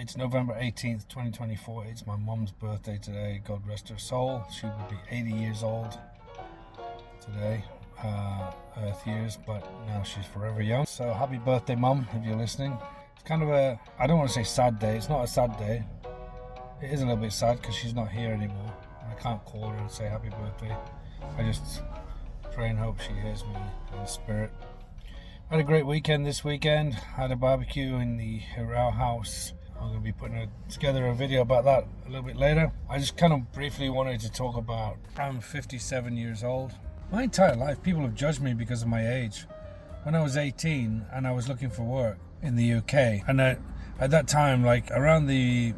It's November 18th, 2024. It's my mum's birthday today. God rest her soul. She would be 80 years old today, Earth years, but now she's forever young. So happy birthday, Mum, if you're listening. It's kind of a, I don't want to say sad day. It's not a sad day. It is a little bit sad because she's not here anymore. I can't call her and say happy birthday. I just pray and hope she hears me in the spirit. I had a great weekend this weekend. Had a barbecue in the Hirao house. I'm going to be putting together a video about that a little bit later. I just kind of briefly wanted to talk about, I'm 57 years old. My entire life, people have judged me because of my age. When I was 18 and I was looking for work in the UK, and at that time, like around the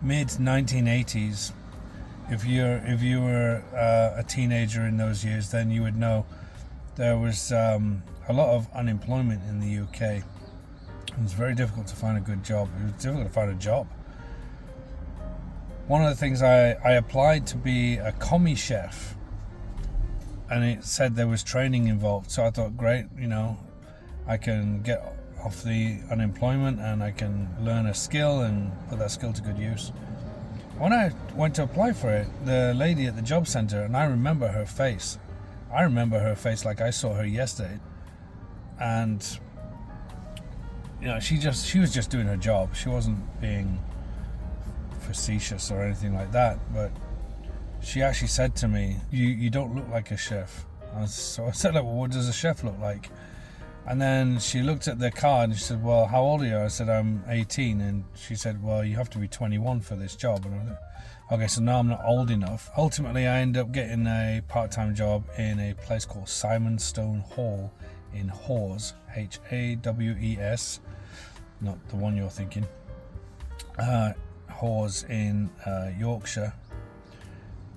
mid 1980s, if you were a teenager in those years, then you would know there was a lot of unemployment in the UK. It was very difficult to find a good job. It was difficult to find a job. One of the things I applied to be a commie chef, and it said there was training involved. So I thought, great, I can get off the unemployment and I can learn a skill and put that skill to good use. When I went to apply for it, the lady at the job center, and I remember her face. I remember her face like I saw her yesterday. And she was just doing her job. She wasn't being facetious or anything like that, but she actually said to me, you don't look like a chef. So I said, well, what does a chef look like? And then she looked at the card and she said, well, how old are you? I said, I'm 18. And she said, well, you have to be 21 for this job. And I was like, okay, so now I'm not old enough. Ultimately, I ended up getting a part-time job in a place called Simon Stone Hall in Hawes, Hawes, not the one you're thinking. Hawes in Yorkshire.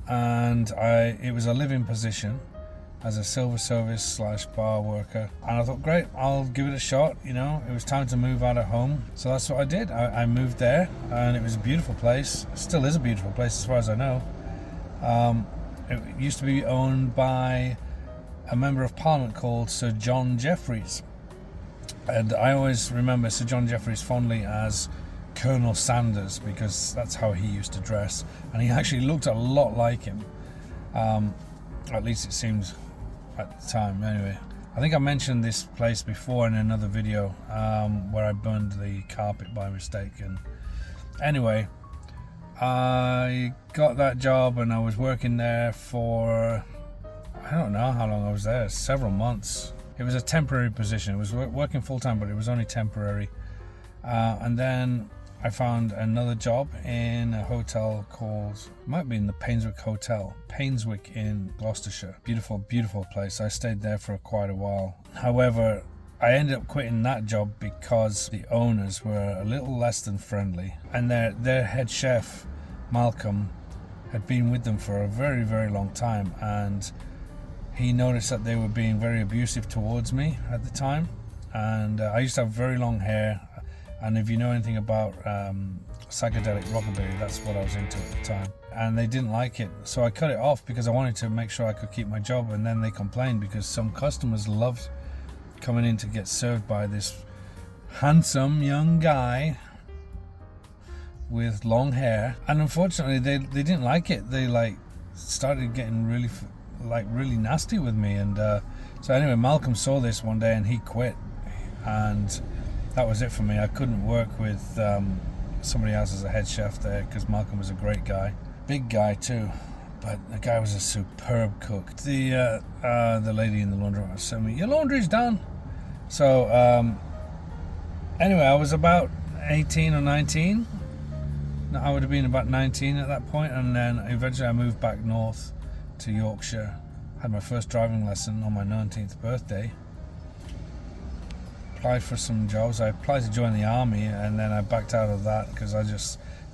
And it was a living position as a silver service / bar worker, and I thought, great, I'll give it a shot. It was time to move out of home, so that's what I did. I moved there, and it was a beautiful place. It still is a beautiful place as far as I know. It used to be owned by a member of Parliament called Sir John Jeffreys, and I always remember Sir John Jeffreys fondly as Colonel Sanders, because that's how he used to dress, and he actually looked a lot like him. At least it seemed at the time. Anyway, I think I mentioned this place before in another video where I burned the carpet by mistake. And anyway, I got that job and I was working there for, I don't know how long I was there, several months. It was a temporary position. It was working full-time, but it was only temporary. And then I found another job in a hotel called, might be in the Painswick Hotel, Painswick in Gloucestershire. Beautiful, beautiful place. I stayed there for quite a while. However, I ended up quitting that job because the owners were a little less than friendly, and their head chef, Malcolm, had been with them for a very, very long time, and he noticed that they were being very abusive towards me at the time. And I used to have very long hair. And if you know anything about psychedelic rockabilly, that's what I was into at the time. And they didn't like it. So I cut it off because I wanted to make sure I could keep my job. And then they complained because some customers loved coming in to get served by this handsome young guy with long hair. And unfortunately, they didn't like it. They started getting really nasty with me. And so anyway, Malcolm saw this one day and he quit. And that was it for me. I couldn't work with somebody else as a head chef there because Malcolm was a great guy. Big guy too, but the guy was a superb cook. The lady in the laundromat said to me, your laundry's done. So anyway, I was about 18 or 19. I would have been about 19 at that point, and then eventually I moved back north to Yorkshire. Had my first driving lesson on my 19th birthday. Applied for some jobs. I applied to join the army, and then I backed out of that because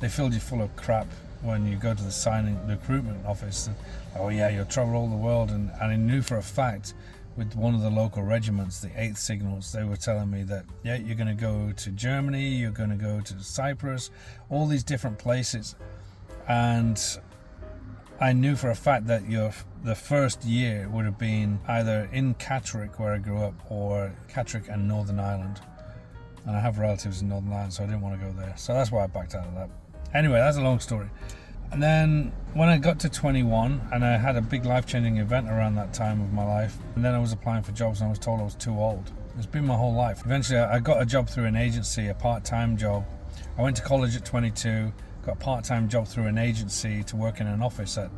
they filled you full of crap when you go to the recruitment office. And, oh yeah, you'll travel all the world, and I knew for a fact with one of the local regiments, the 8th Signals, they were telling me that, yeah, you're going to go to Germany, you're going to go to Cyprus, all these different places. And I knew for a fact that the first year would have been either in Catterick, where I grew up, or Catterick and Northern Ireland. and I have relatives in Northern Ireland, so I didn't want to go there. So that's why I backed out of that. Anyway, that's a long story. And then when I got to 21, and I had a big life-changing event around that time of my life, and then I was applying for jobs and I was told I was too old. It's been my whole life. Eventually I got a job through an agency, a part-time job. I went to college at 22, got a part-time job through an agency to work in an office at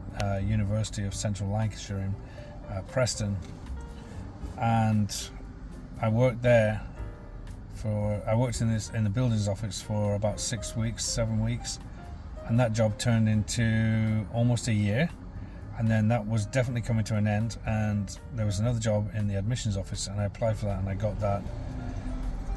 University of Central Lancashire in Preston, and I worked there I worked in the buildings office for about 6 weeks, 7 weeks, and that job turned into almost a year, and then that was definitely coming to an end, and there was another job in the admissions office, and I applied for that and I got that,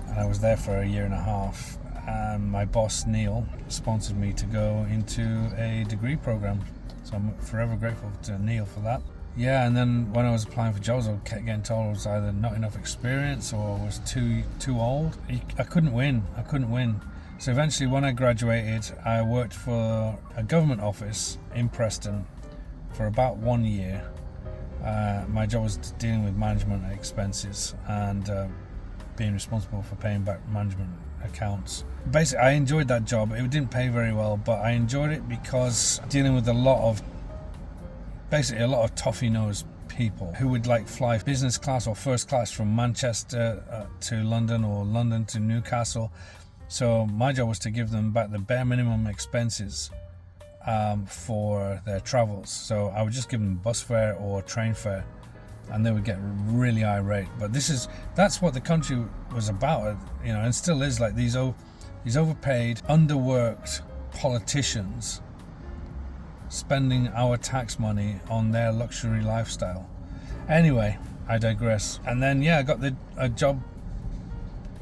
and I was there for a year and a half, and my boss Neil sponsored me to go into a degree program, so I'm forever grateful to Neil for that. Yeah, and then when I was applying for jobs, I kept getting told I was either not enough experience or I was too old. I couldn't win. So eventually when I graduated, I worked for a government office in Preston for about 1 year. My job was dealing with management expenses and being responsible for paying back management accounts. Basically, I enjoyed that job. It didn't pay very well, but I enjoyed it because dealing with a lot of toffee-nosed people who would like fly business class or first class from Manchester to London or London to Newcastle. So my job was to give them back the bare minimum expenses for their travels. So I would just give them bus fare or train fare, and they would get really irate. But that's what the country was about, you know, and still is. Like these overpaid, underworked politicians spending our tax money on their luxury lifestyle. Anyway, I digress. And then I got a job.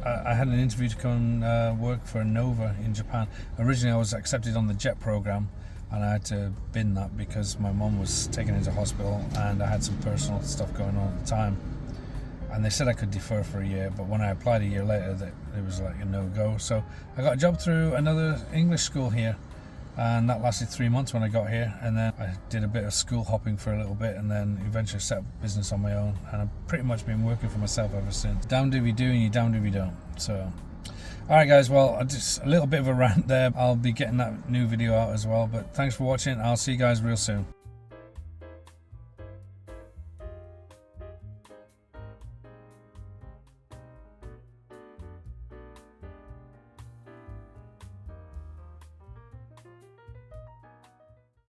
I had an interview to come and work for Nova in Japan. Originally I was accepted on the JET program, and I had to bin that because my mum was taken into hospital and I had some personal stuff going on at the time, and they said I could defer for a year, but when I applied a year later it was like a no-go. So I got a job through another English school here, and that lasted 3 months when I got here, and then I did a bit of school hopping for a little bit, and then eventually set up a business on my own, and I've pretty much been working for myself ever since. Damned if you do and you damned if you don't. So alright guys, well, just a little bit of a rant there. I'll be getting that new video out as well, but thanks for watching. I'll see you guys real soon.